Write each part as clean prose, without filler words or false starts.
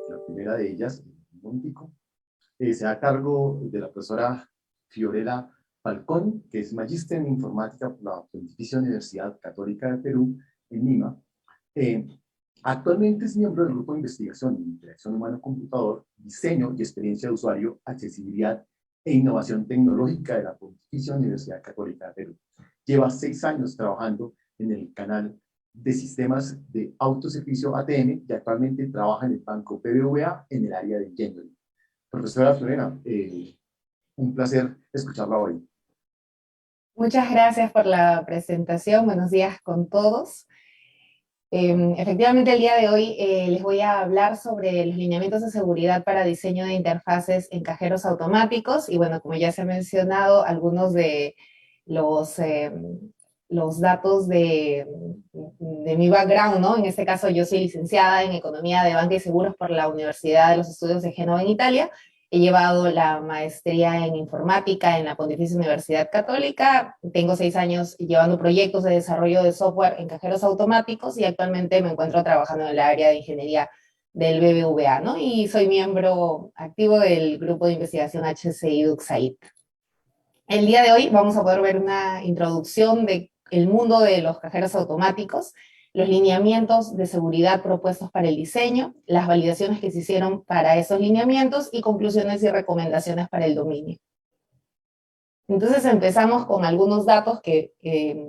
La primera de ellas, un momentico, se da a cargo de la profesora Fiorella Falcón, que es magíster en informática por la Pontificia Universidad Católica de Perú, en Lima. Eh, Actualmente es miembro del grupo de investigación en interacción humano-computador, diseño y experiencia de usuario, accesibilidad e innovación tecnológica de la Pontificia Universidad Católica de Perú. Lleva 6 años trabajando en el canal de sistemas de autoservicio ATM y actualmente trabaja en el Banco BBVA en el área de engineering. Profesora Florena, un placer escucharla hoy. Muchas gracias por la presentación. Buenos días con todos. Efectivamente, el día de hoy les voy a hablar sobre los lineamientos de seguridad para diseño de interfaces en cajeros automáticos y bueno, como ya se ha mencionado, algunos de los datos de mi background, ¿no? En este caso, yo soy licenciada en Economía de Banca y Seguros por la Universidad de los Estudios de Génova en Italia. He llevado la maestría en informática en la Pontificia Universidad Católica. Tengo 6 años llevando proyectos de desarrollo de software en cajeros automáticos y actualmente me encuentro trabajando en el área de ingeniería del BBVA, ¿no? Y soy miembro activo del grupo de investigación HCI DuxAID. El día de hoy vamos a poder ver una introducción del mundo de los cajeros automáticos, los lineamientos de seguridad propuestos para el diseño, las validaciones que se hicieron para esos lineamientos y conclusiones y recomendaciones para el dominio. Entonces empezamos con algunos datos que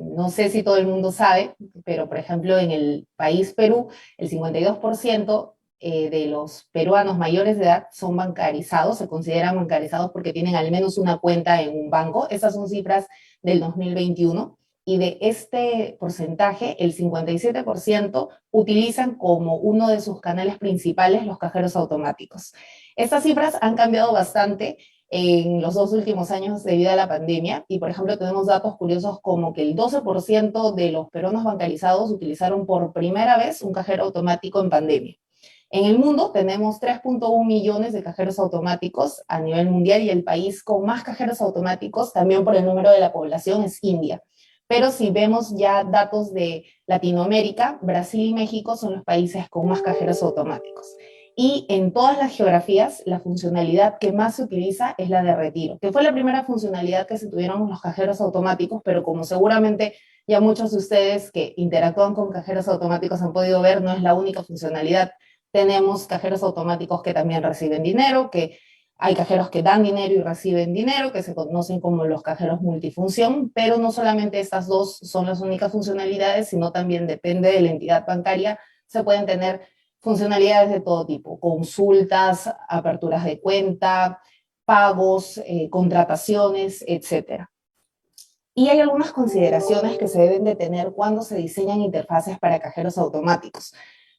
no sé si todo el mundo sabe, pero por ejemplo en el país Perú, el 52% de los peruanos mayores de edad son bancarizados, se consideran bancarizados porque tienen al menos una cuenta en un banco. Esas son cifras del 2021. Y de este porcentaje, el 57% utilizan como uno de sus canales principales los cajeros automáticos. Estas cifras han cambiado bastante en los 2 últimos años debido a la pandemia. Y, por ejemplo, tenemos datos curiosos como que el 12% de los peruanos bancarizados utilizaron por primera vez un cajero automático en pandemia. En el mundo tenemos 3.1 millones de cajeros automáticos a nivel mundial y el país con más cajeros automáticos, también por el número de la población, es India. Pero si vemos ya datos de Latinoamérica, Brasil y México son los países con más cajeros automáticos. Y en todas las geografías, la funcionalidad que más se utiliza es la de retiro, que fue la primera funcionalidad que se tuvieron los cajeros automáticos, pero como seguramente ya muchos de ustedes que interactúan con cajeros automáticos han podido ver, no es la única funcionalidad. Tenemos cajeros automáticos que también reciben dinero, que hay cajeros que dan dinero y reciben dinero, que se conocen como los cajeros multifunción, pero no solamente estas dos son las únicas funcionalidades, sino también depende de la entidad bancaria, se pueden tener funcionalidades de todo tipo, consultas, aperturas de cuenta, pagos, contrataciones, etc. Y hay algunas consideraciones que se deben de tener cuando se diseñan interfaces para cajeros automáticos.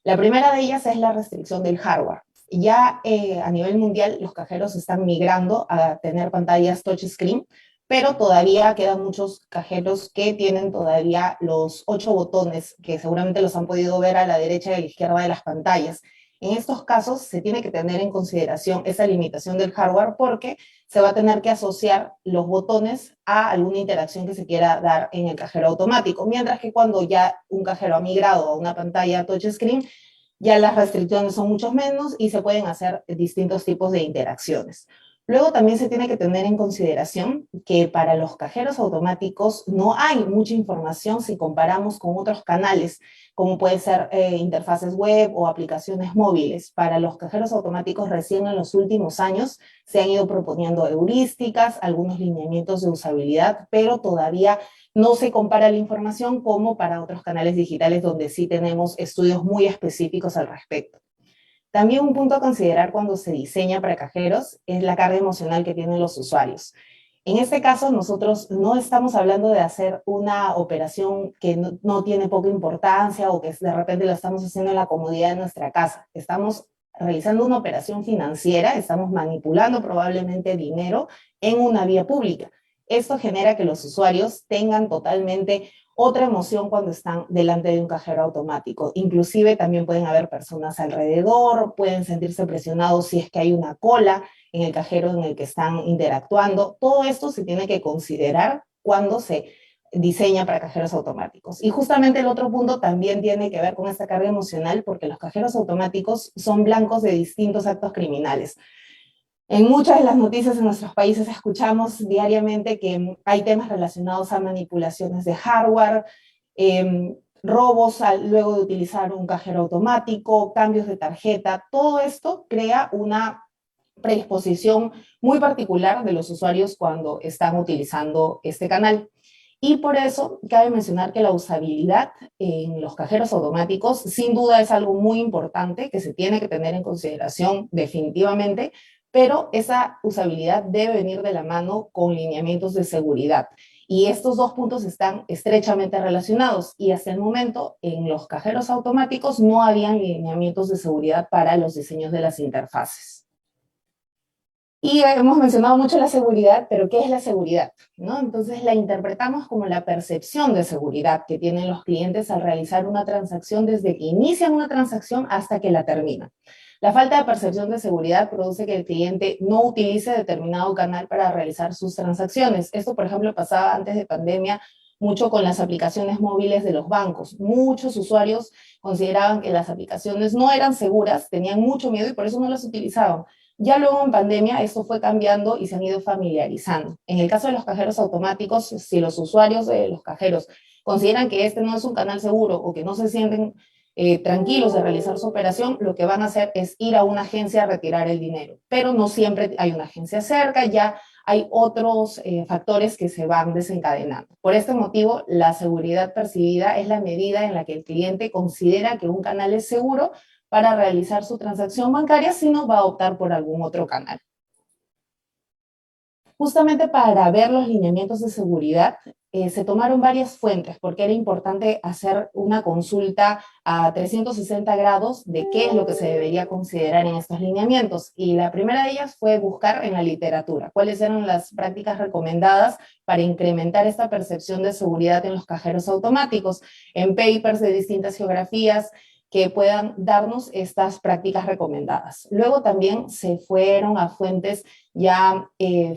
La primera de ellas es la restricción del hardware. Ya a nivel mundial los cajeros están migrando a tener pantallas touchscreen, pero todavía quedan muchos cajeros que tienen todavía los 8 botones, que seguramente los han podido ver a la derecha y a la izquierda de las pantallas. En estos casos se tiene que tener en consideración esa limitación del hardware porque se va a tener que asociar los botones a alguna interacción que se quiera dar en el cajero automático, mientras que cuando ya un cajero ha migrado a una pantalla touchscreen, ya las restricciones son mucho menos y se pueden hacer distintos tipos de interacciones. Luego también se tiene que tener en consideración que para los cajeros automáticos no hay mucha información si comparamos con otros canales, como puede ser interfaces web o aplicaciones móviles. Para los cajeros automáticos recién en los últimos años se han ido proponiendo heurísticas, algunos lineamientos de usabilidad, pero todavía no se compara la información como para otros canales digitales donde sí tenemos estudios muy específicos al respecto. También un punto a considerar cuando se diseña para cajeros es la carga emocional que tienen los usuarios. En este caso, nosotros no estamos hablando de hacer una operación que no tiene poca importancia o que de repente lo estamos haciendo en la comodidad de nuestra casa. Estamos realizando una operación financiera, estamos manipulando probablemente dinero en una vía pública. Esto genera que los usuarios tengan totalmente otra emoción cuando están delante de un cajero automático. Inclusive también pueden haber personas alrededor, pueden sentirse presionados si es que hay una cola en el cajero en el que están interactuando. Todo esto se tiene que considerar cuando se diseña para cajeros automáticos. Y justamente el otro punto también tiene que ver con esta carga emocional, porque los cajeros automáticos son blancos de distintos actos criminales. En muchas de las noticias en nuestros países escuchamos diariamente que hay temas relacionados a manipulaciones de hardware, robos luego de utilizar un cajero automático, cambios de tarjeta. Todo esto crea una predisposición muy particular de los usuarios cuando están utilizando este canal. Y por eso cabe mencionar que la usabilidad en los cajeros automáticos sin duda es algo muy importante que se tiene que tener en consideración definitivamente, pero esa usabilidad debe venir de la mano con lineamientos de seguridad. Y estos dos puntos están estrechamente relacionados y hasta el momento en los cajeros automáticos no habían lineamientos de seguridad para los diseños de las interfaces. Y hemos mencionado mucho la seguridad, pero ¿qué es la seguridad? ¿No? Entonces la interpretamos como la percepción de seguridad que tienen los clientes al realizar una transacción desde que inician una transacción hasta que la terminan. La falta de percepción de seguridad produce que el cliente no utilice determinado canal para realizar sus transacciones. Esto, por ejemplo, pasaba antes de pandemia mucho con las aplicaciones móviles de los bancos. Muchos usuarios consideraban que las aplicaciones no eran seguras, tenían mucho miedo y por eso no las utilizaban. Ya luego en pandemia esto fue cambiando y se han ido familiarizando. En el caso de los cajeros automáticos, si los usuarios de los cajeros consideran que este no es un canal seguro o que no se sienten tranquilos de realizar su operación, lo que van a hacer es ir a una agencia a retirar el dinero. Pero no siempre hay una agencia cerca, ya hay otros factores que se van desencadenando. Por este motivo, la seguridad percibida es la medida en la que el cliente considera que un canal es seguro para realizar su transacción bancaria, si no va a optar por algún otro canal. Justamente para ver los lineamientos de seguridad, se tomaron varias fuentes porque era importante hacer una consulta a 360 grados de qué es lo que se debería considerar en estos lineamientos. Y la primera de ellas fue buscar en la literatura cuáles eran las prácticas recomendadas para incrementar esta percepción de seguridad en los cajeros automáticos, en papers de distintas geografías, que puedan darnos estas prácticas recomendadas. Luego también se fueron a fuentes ya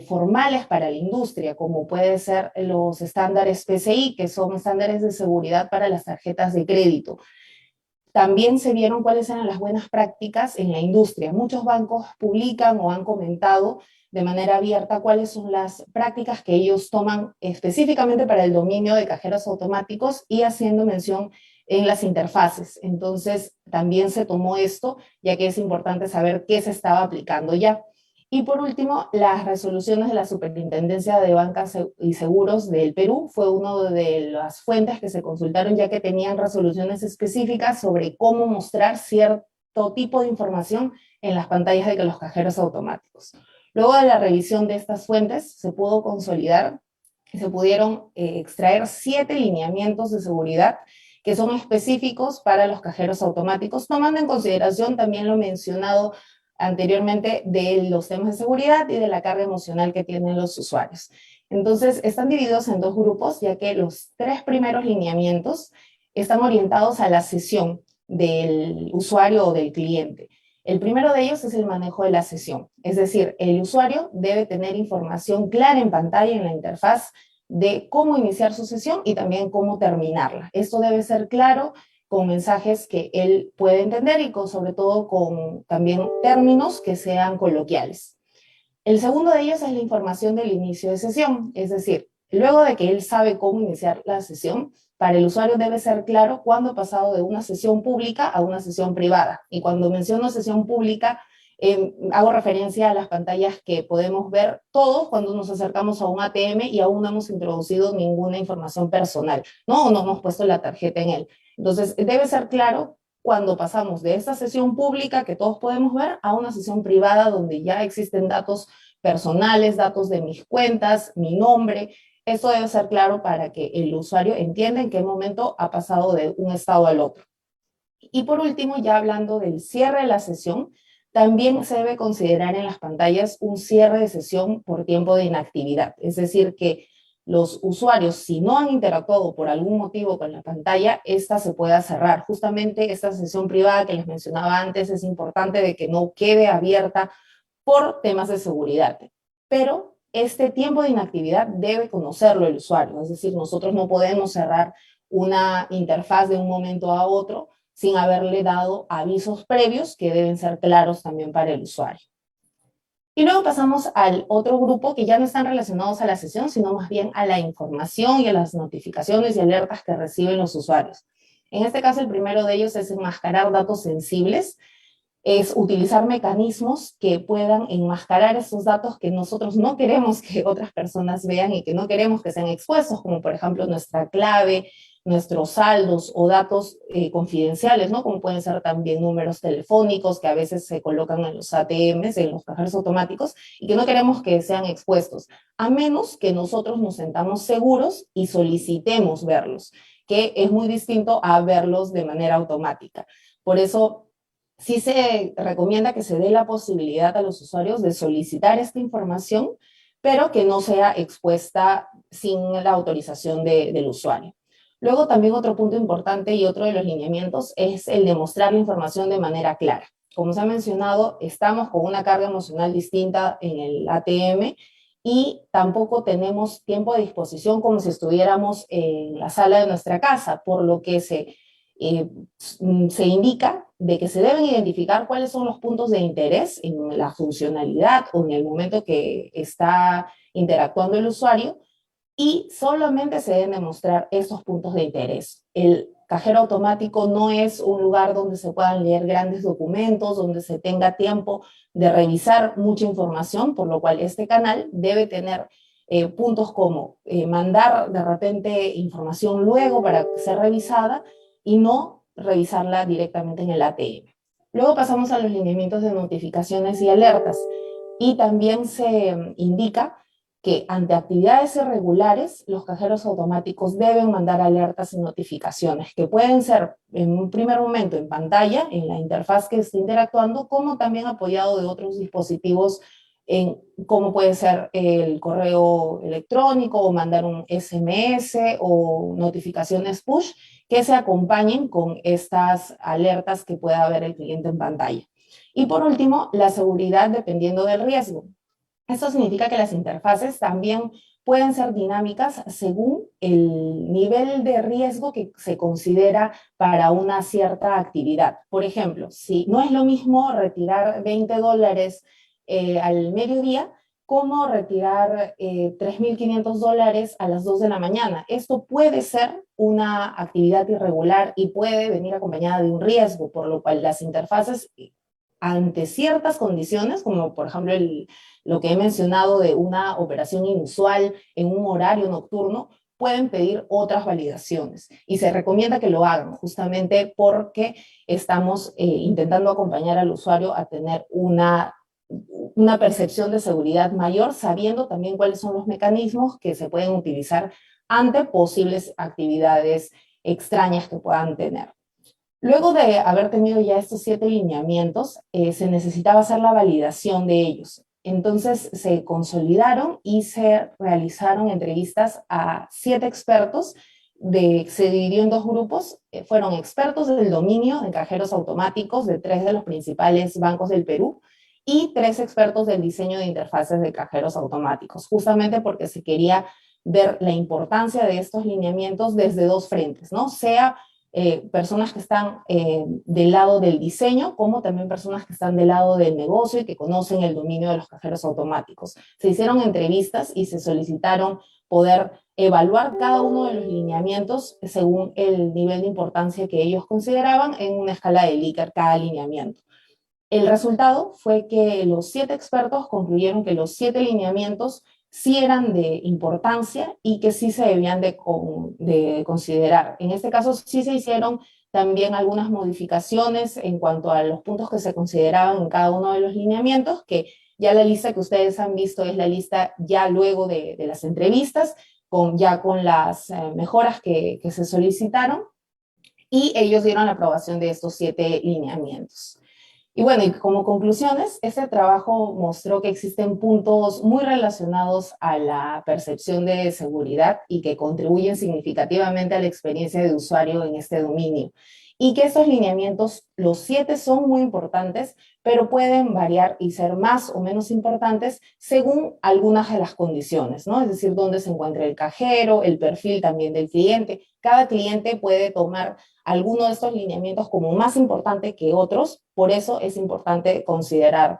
formales para la industria, como puede ser los estándares PCI, que son estándares de seguridad para las tarjetas de crédito. También se vieron cuáles eran las buenas prácticas en la industria. Muchos bancos publican o han comentado de manera abierta cuáles son las prácticas que ellos toman específicamente para el dominio de cajeros automáticos y haciendo mención en las interfaces. Entonces, también se tomó esto, ya que es importante saber qué se estaba aplicando ya. Y por último, las resoluciones de la Superintendencia de Bancas y Seguros del Perú fue una de las fuentes que se consultaron, ya que tenían resoluciones específicas sobre cómo mostrar cierto tipo de información en las pantallas de los cajeros automáticos. Luego de la revisión de estas fuentes, se pudo consolidar y se pudieron extraer 7 lineamientos de seguridad que son específicos para los cajeros automáticos, tomando en consideración también lo mencionado anteriormente de los temas de seguridad y de la carga emocional que tienen los usuarios. Entonces, están divididos en 2 grupos, ya que los 3 primeros lineamientos están orientados a la sesión del usuario o del cliente. El primero de ellos es el manejo de la sesión, es decir, el usuario debe tener información clara en pantalla en la interfaz de cómo iniciar su sesión y también cómo terminarla. Esto debe ser claro, con mensajes que él puede entender y sobre todo con también términos que sean coloquiales. El segundo de ellos es la información del inicio de sesión, es decir, luego de que él sabe cómo iniciar la sesión, para el usuario debe ser claro cuándo ha pasado de una sesión pública a una sesión privada. Y cuando menciono sesión pública, hago referencia a las pantallas que podemos ver todos cuando nos acercamos a un ATM y aún no hemos introducido ninguna información personal, ¿no? O no hemos puesto la tarjeta en él. Entonces, debe ser claro cuando pasamos de esta sesión pública que todos podemos ver a una sesión privada donde ya existen datos personales, datos de mis cuentas, mi nombre. Esto debe ser claro para que el usuario entienda en qué momento ha pasado de un estado al otro. Y por último, ya hablando del cierre de la sesión, también se debe considerar en las pantallas un cierre de sesión por tiempo de inactividad. Es decir, que los usuarios, si no han interactuado por algún motivo con la pantalla, esta se pueda cerrar. Justamente esta sesión privada que les mencionaba antes es importante de que no quede abierta por temas de seguridad. Pero este tiempo de inactividad debe conocerlo el usuario, es decir, nosotros no podemos cerrar una interfaz de un momento a otro sin haberle dado avisos previos que deben ser claros también para el usuario. Y luego pasamos al otro grupo que ya no están relacionados a la sesión, sino más bien a la información y a las notificaciones y alertas que reciben los usuarios. En este caso, el primero de ellos es enmascarar datos sensibles, es utilizar mecanismos que puedan enmascarar esos datos que nosotros no queremos que otras personas vean y que no queremos que sean expuestos, como por ejemplo nuestra clave, nuestros saldos o datos confidenciales, ¿no? Como pueden ser también números telefónicos que a veces se colocan en los ATMs, en los cajeros automáticos, y que no queremos que sean expuestos, a menos que nosotros nos sentamos seguros y solicitemos verlos, que es muy distinto a verlos de manera automática. Por eso, sí se recomienda que se dé la posibilidad a los usuarios de solicitar esta información, pero que no sea expuesta sin la autorización del usuario. Luego también otro punto importante y otro de los lineamientos es el de mostrar la información de manera clara. Como se ha mencionado, estamos con una carga emocional distinta en el ATM y tampoco tenemos tiempo a disposición como si estuviéramos en la sala de nuestra casa, por lo que se indica de que se deben identificar cuáles son los puntos de interés en la funcionalidad o en el momento que está interactuando el usuario y solamente se deben demostrar esos puntos de interés. El cajero automático no es un lugar donde se puedan leer grandes documentos, donde se tenga tiempo de revisar mucha información, por lo cual este canal debe tener puntos como mandar de repente información luego para ser revisada y no revisarla directamente en el ATM. Luego pasamos a los lineamientos de notificaciones y alertas y también se indica que ante actividades irregulares, los cajeros automáticos deben mandar alertas y notificaciones, que pueden ser en un primer momento en pantalla, en la interfaz que esté interactuando, como también apoyado de otros dispositivos, como puede ser el correo electrónico o mandar un SMS o notificaciones push, que se acompañen con estas alertas que pueda ver el cliente en pantalla. Y por último, la seguridad dependiendo del riesgo. Esto significa que las interfaces también pueden ser dinámicas según el nivel de riesgo que se considera para una cierta actividad. Por ejemplo, si no es lo mismo retirar $20 al mediodía como retirar $3.500 a las 2 de la mañana. Esto puede ser una actividad irregular y puede venir acompañada de un riesgo, por lo cual las interfaces ante ciertas condiciones, como por ejemplo lo que he mencionado de una operación inusual en un horario nocturno, pueden pedir otras validaciones y se recomienda que lo hagan justamente porque estamos intentando acompañar al usuario a tener una percepción de seguridad mayor, sabiendo también cuáles son los mecanismos que se pueden utilizar ante posibles actividades extrañas que puedan tener. Luego de haber tenido ya estos 7 lineamientos, se necesitaba hacer la validación de ellos. Entonces se consolidaron y se realizaron entrevistas a 7 expertos, se dividió en 2 grupos, fueron expertos del dominio de cajeros automáticos de 3 de los principales bancos del Perú y 3 expertos del diseño de interfaces de cajeros automáticos, justamente porque se quería ver la importancia de estos lineamientos desde 2 frentes, ¿no? Sea personas que están del lado del diseño, como también personas que están del lado del negocio y que conocen el dominio de los cajeros automáticos. Se hicieron entrevistas y se solicitaron poder evaluar cada uno de los lineamientos según el nivel de importancia que ellos consideraban en una escala de Likert cada lineamiento. El resultado fue que los 7 expertos concluyeron que los 7 lineamientos sí eran de importancia y que sí se debían de considerar. En este caso sí se hicieron también algunas modificaciones en cuanto a los puntos que se consideraban en cada uno de los lineamientos, que ya la lista que ustedes han visto es la lista ya luego de las entrevistas, ya con las mejoras que se solicitaron, y ellos dieron la aprobación de estos 7 lineamientos. Y bueno, y como conclusiones, este trabajo mostró que existen puntos muy relacionados a la percepción de seguridad y que contribuyen significativamente a la experiencia de usuario en este dominio. y que estos lineamientos, los 7 son muy importantes, pero pueden variar y ser más o menos importantes según algunas de las condiciones, ¿no? Es decir, dónde se encuentra el cajero, el perfil también del cliente. Cada cliente puede tomar alguno de estos lineamientos como más importante que otros, por eso es importante considerar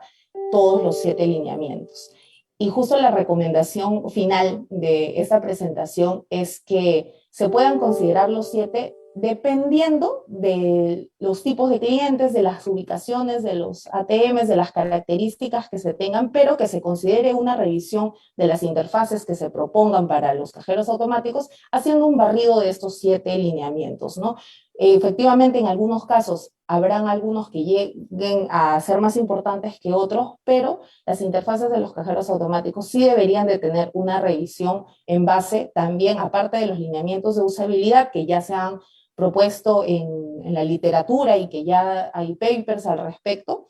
todos los 7 lineamientos. Y justo la recomendación final de esta presentación es que se puedan considerar los 7 dependiendo de los tipos de clientes, de las ubicaciones, de los ATMs, de las características que se tengan, pero que se considere una revisión de las interfaces que se propongan para los cajeros automáticos, haciendo un barrido de estos 7 lineamientos, ¿no? Efectivamente, en algunos casos habrán algunos que lleguen a ser más importantes que otros, pero las interfaces de los cajeros automáticos sí deberían de tener una revisión en base también, aparte de los lineamientos de usabilidad que ya se han propuesto en la literatura y que ya hay papers al respecto,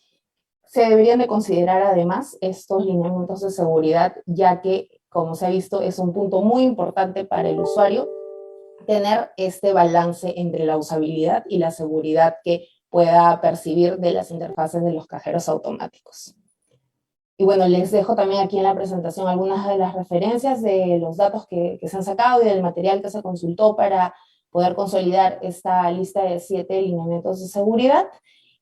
se deberían de considerar además estos lineamientos de seguridad, ya que, como se ha visto, es un punto muy importante para el usuario tener este balance entre la usabilidad y la seguridad que pueda percibir de las interfaces de los cajeros automáticos. Y bueno, les dejo también aquí en la presentación algunas de las referencias de los datos que se han sacado y del material que se consultó para poder consolidar esta lista de 7 lineamientos de seguridad.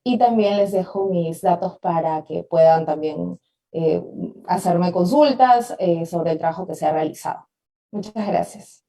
Y también les dejo mis datos para que puedan también hacerme consultas sobre el trabajo que se ha realizado. Muchas gracias.